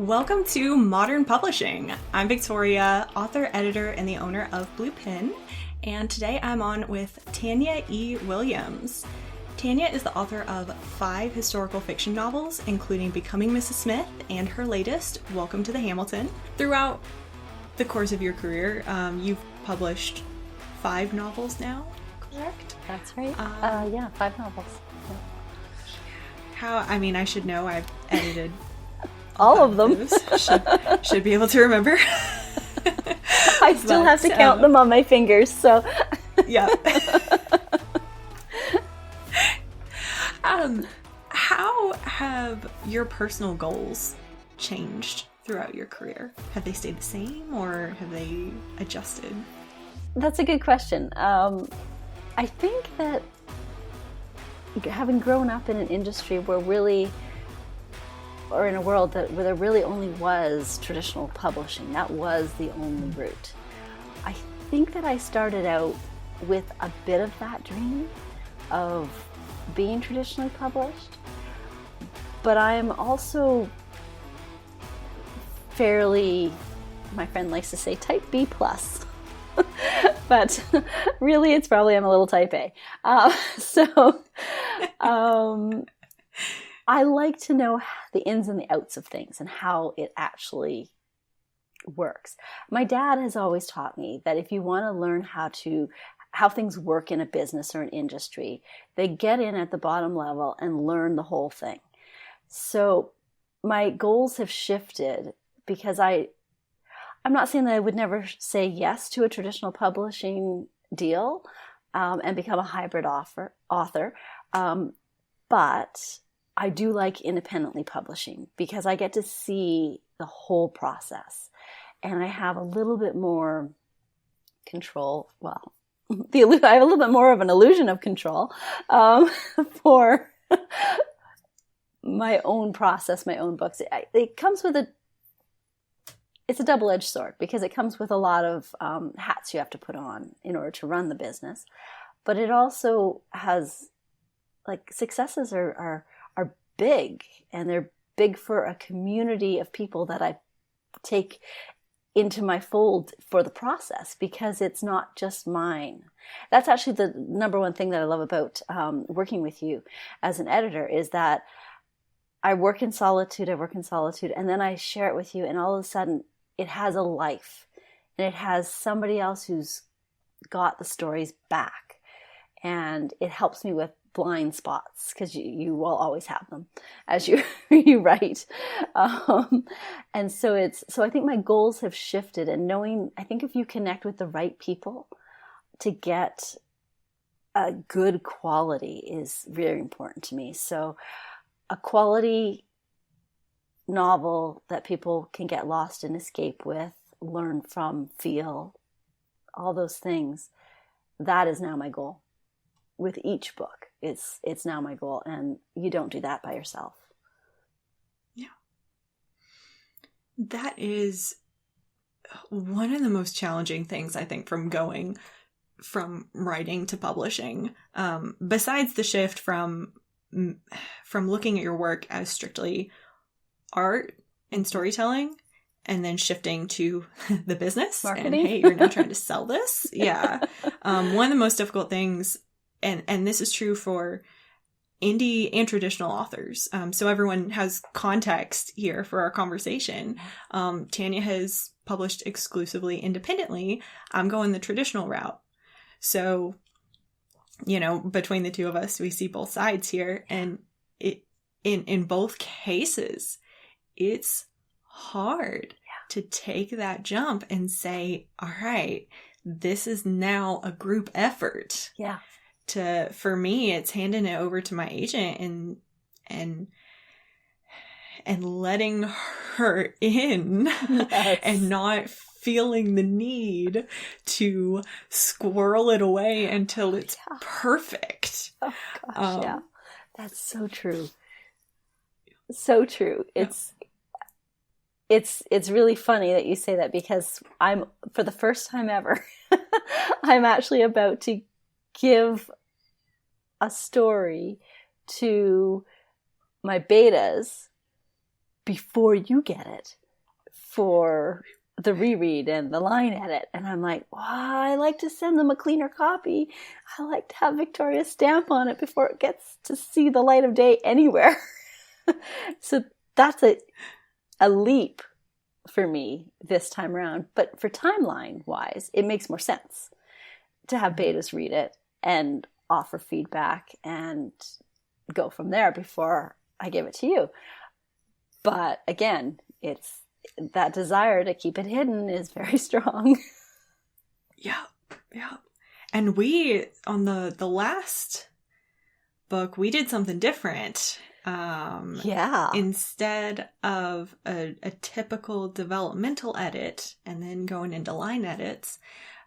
Welcome to Modern Publishing. I'm Victoria, author, editor, and the owner of Blue Pin, and today I'm on with Tanya E Williams. Tanya is the author of 5 historical fiction novels, including Becoming Mrs. Smith and her latest, Welcome to the Hamilton. Throughout the course of your career, you've published 5 novels now, correct? That's right. 5 novels. Yeah. I should know, I've edited all of them. Should be able to remember. I still have to count them on my fingers, so. Yeah. How have your personal goals changed throughout your career? Have they stayed the same or have they adjusted? That's a good question. I think that having grown up in an industry or in a world where there really only was traditional publishing, that was the only route. I think that I started out with a bit of that dream of being traditionally published, but I am also fairly, my friend likes to say, type B+. But really it's probably I'm a little type A. I like to know the ins and the outs of things and how it actually works. My dad has always taught me that if you want to learn how things work in a business or an industry, they get in at the bottom level and learn the whole thing. So my goals have shifted because I'm not saying that I would never say yes to a traditional publishing deal and become a hybrid author, but I do like independently publishing because I get to see the whole process and I have a little bit more control. Well, I have a little bit more of an illusion of control for my own process, my own books. It comes with it's a double-edged sword because it comes with a lot of hats you have to put on in order to run the business. But it also has, successes are big, and they're big for a community of people that I take into my fold for the process because it's not just mine. That's actually the number one thing that I love about working with you as an editor is that I work in solitude, and then I share it with you, and all of a sudden it has a life, and it has somebody else who's got the stories back, and it helps me with blind spots because you will always have them as you write, and so I think my goals have shifted, and I think if you connect with the right people to get a good quality is very important to me. So a quality novel that people can get lost and escape with, learn from, feel, all those things, that is now my goal. With each book, it's now my goal, and you don't do that by yourself. Yeah. That is one of the most challenging things, I think, from going from writing to publishing, besides the shift from looking at your work as strictly art and storytelling and then shifting to the business. Marketing. And hey, you're now trying to sell this. Yeah. One of the most difficult things, and this is true for indie and traditional authors. So everyone has context here for our conversation. Tanya has published exclusively independently. I'm going the traditional route. So, between the two of us, we see both sides here. And in both cases, it's hard to take that jump and say, all right, this is now a group effort. Yeah. For me, it's handing it over to my agent and letting her in. Yes. And not feeling the need to squirrel it away until it's perfect. Oh gosh, yeah. That's so true. So true. It's really funny that you say that because for the first time ever, I'm actually about to give a story to my betas before you get it for the reread and the line edit. And I'm like, wow, I like to send them a cleaner copy. I like to have Victoria's stamp on it before it gets to see the light of day anywhere. So that's a leap for me this time around. But for timeline wise, it makes more sense to have betas read it and offer feedback and go from there before I give it to you. But again, it's that desire to keep it hidden is very strong. Yeah. And we, on the last book, we did something different. Instead of a typical developmental edit and then going into line edits,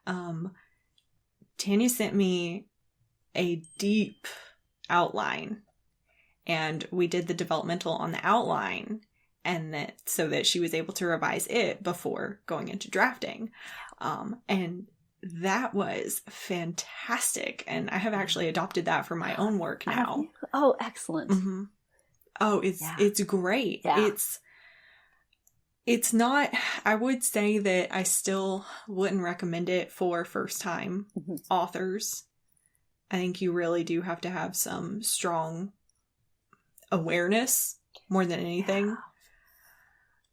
Tanya sent me a deep outline, and we did the developmental on the outline, and that so that she was able to revise it before going into drafting. And that was fantastic. And I have actually adopted that for my own work now. Oh, excellent. Mm-hmm. Oh, it's great. Yeah. It's not, I would say that I still wouldn't recommend it for first time authors. I think you really do have to have some strong awareness more than anything.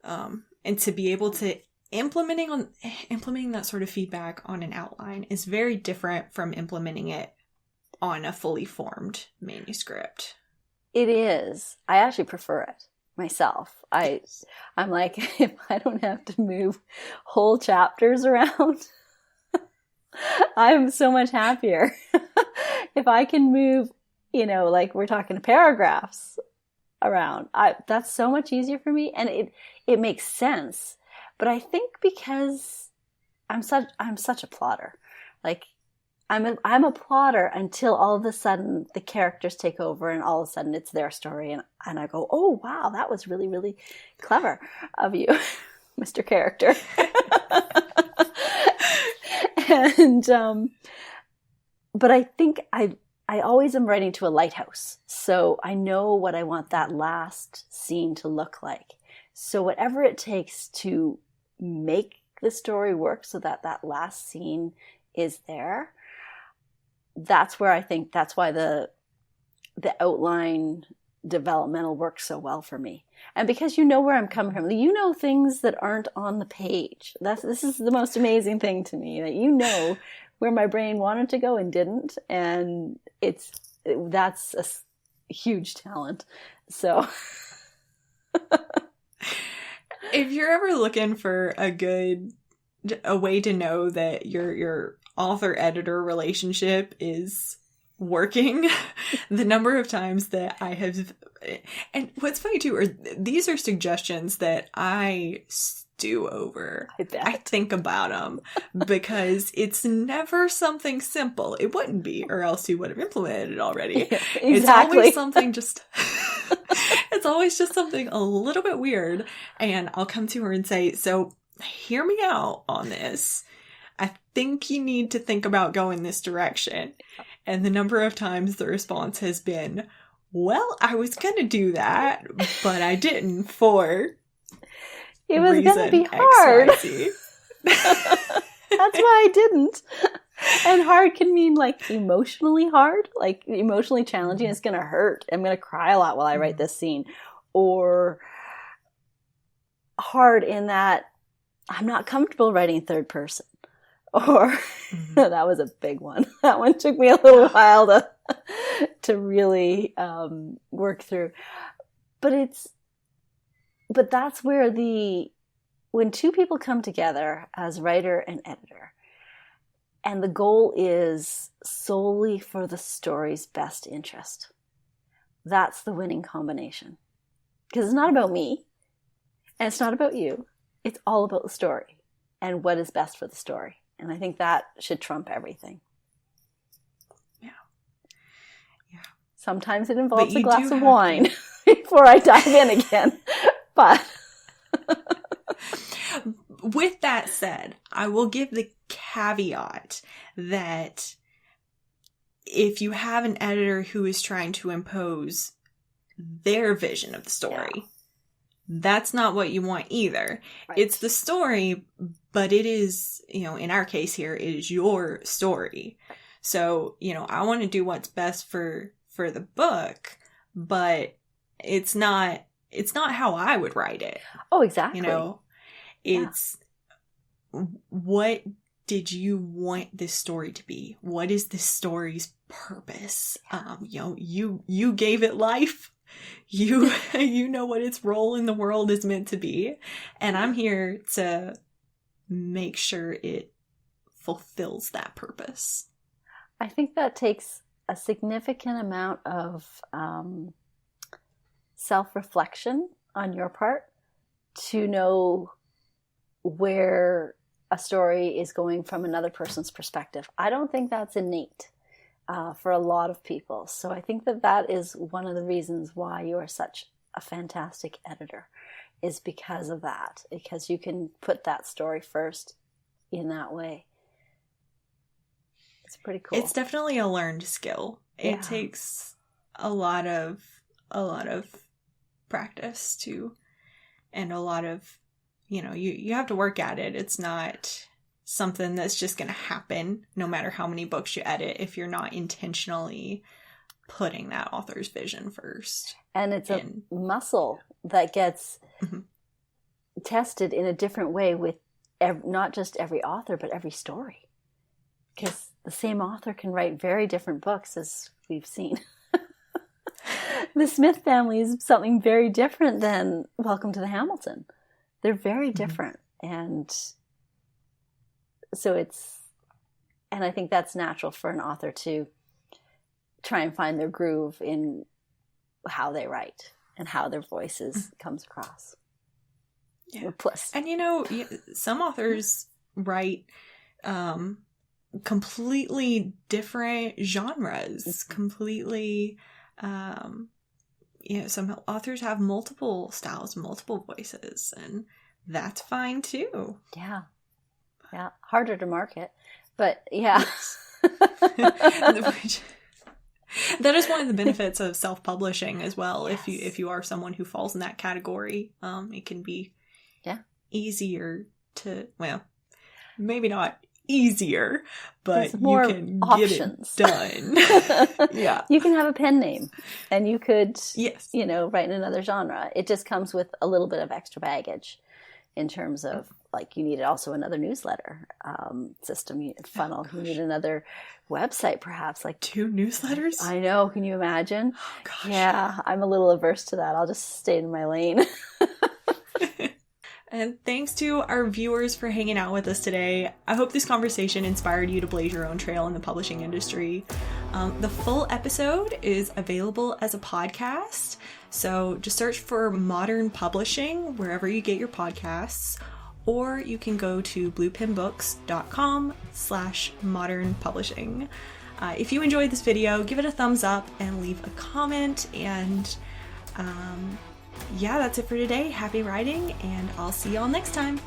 And to be able to implementing that sort of feedback on an outline is very different from implementing it on a fully formed manuscript. It is. I actually prefer it myself. I'm like, if I don't have to move whole chapters around, I'm so much happier. If I can move, like we're talking paragraphs around, that's so much easier for me, and it makes sense. But I think because I'm such a plotter, like I'm a plotter until all of a sudden the characters take over and all of a sudden it's their story, and I go, oh wow, that was really, really clever of you, Mr. Character. And but I think I always am writing to a lighthouse, so I know what I want that last scene to look like. So whatever it takes to make the story work so that last scene is there, that's where I think that's why the outline developmental works so well for me. And because you know where I'm coming from, you know things that aren't on the page. This is the most amazing thing to me, that you know where my brain wanted to go and didn't, and that's a huge talent. So if you're ever looking for a way to know that your author-editor relationship is working, the number of times that I have, and what's funny too, these are suggestions that I stew over. I think about them because it's never something simple. It wouldn't be, or else you would have implemented it already. Yeah, exactly. It's always something it's always just something a little bit weird, and I'll come to her and say, so hear me out on this. I think you need to think about going this direction. And the number of times the response has been, well, I was going to do that, but I didn't for it was going to be hard. That's why I didn't. And hard can mean like emotionally hard, like emotionally challenging. It's going to hurt. I'm going to cry a lot while I write this scene. Or hard in that I'm not comfortable writing third person. Or that was a big one. That one took me a little while to really work through. But that's where when two people come together as writer and editor, and the goal is solely for the story's best interest, that's the winning combination. Because it's not about me, and it's not about you. It's all about the story and what is best for the story. And I think that should trump everything. Yeah. Sometimes it involves a glass of wine before I dive in again. But with that said, I will give the caveat that if you have an editor who is trying to impose their vision of the story, that's not what you want either. Right. It's the story, but it is, in our case here, it is your story. So, I want to do what's best for the book, but it's not how I would write it. Oh, exactly. It's what did you want this story to be? What is this story's purpose? You gave it life. You know what its role in the world is meant to be. And I'm here to make sure it fulfills that purpose. I think that takes a significant amount of self-reflection on your part to know where a story is going from another person's perspective. I don't think that's innate for a lot of people. So I think that is one of the reasons why you are such a fantastic editor, is because of that, because you can put that story first in that way. It's pretty cool. It's definitely a learned skill. Yeah. It takes a lot of practice too, and a lot of, you have to work at it. It's not something that's just going to happen no matter how many books you edit if you're not intentionally putting that author's vision first. And it's a muscle that gets tested in a different way with not just every author, but every story. Because the same author can write very different books, as we've seen. The Smith family is something very different than Welcome to the Hamilton. They're very different. And so and I think that's natural for an author to try and find their groove in how they write and how their voices comes across. Yeah. Plus. And some authors write completely different genres, completely, some authors have multiple styles, multiple voices, and that's fine too. Yeah. Harder to market, but yeah. That is one of the benefits of self-publishing as well. Yes. If you are someone who falls in that category, it can be easier to, well, maybe not easier, but more you can options. Get it done. Yeah. You can have a pen name and you could, yes, write in another genre. It just comes with a little bit of extra baggage in terms of, like, you need also another newsletter system, funnel. You need another website, perhaps. Like 2 newsletters? I know. Can you imagine? Oh, gosh. Yeah, I'm a little averse to that. I'll just stay in my lane. And thanks to our viewers for hanging out with us today. I hope this conversation inspired you to blaze your own trail in the publishing industry. The full episode is available as a podcast. So just search for Modern Publishing wherever you get your podcasts, or you can go to bluepinbooks.com/modern publishing. If you enjoyed this video, give it a thumbs up and leave a comment. And that's it for today. Happy writing, and I'll see y'all next time.